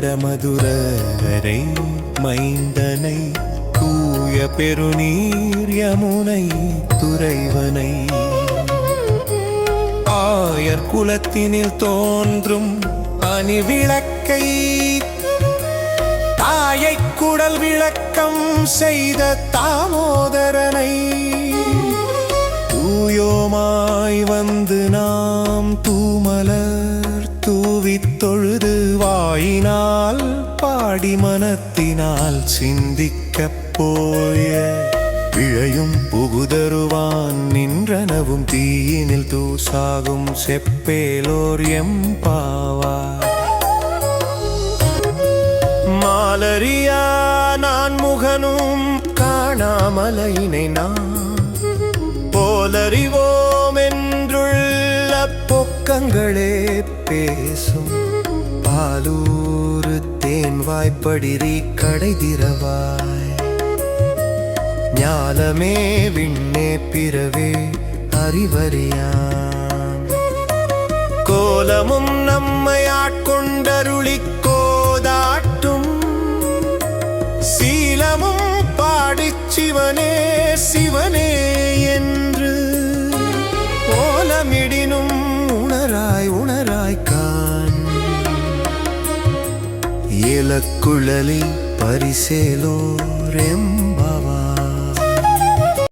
வடமதுரை மைந்தனை தூய பெருநீர் யமுனை துறைவனை ஆயர் குலத்தினில் தோன்றும் அணிவிளக்கை தாயை குடல் விளக்கம் செய்த தாமோதரனை தூயோமாய் வந்து நாம் தூமலர் தூவித் தொழுது வாயினால் பாடி மனத்தினால் சிந்திக்கப் போய பிழையும் புகுதருவான் நின்றனவும் தீயினில் தூசாகும் செப்பேலோர் எம்பாவார். மாலரியா நான் முகனும் காணாமலையினை நாம் போலறிவோம் என்றுள்ள பொக்கங்களே பேசும் பாலூரு தேன் வாய்ப்படிரி கடை திறவாய் ஞாலமே விண்ணே பிறவே அறிவறியான் கோலமும் நம்மை ஆட்கொண்டருளிக் கோதாட்டும் சீலமும் பாடிச் சிவனே சிவனே என்று ஓலமிடினும் உணராய் உணராய் காண் ஏலக்குழலி பரிசேலோர் எம்பா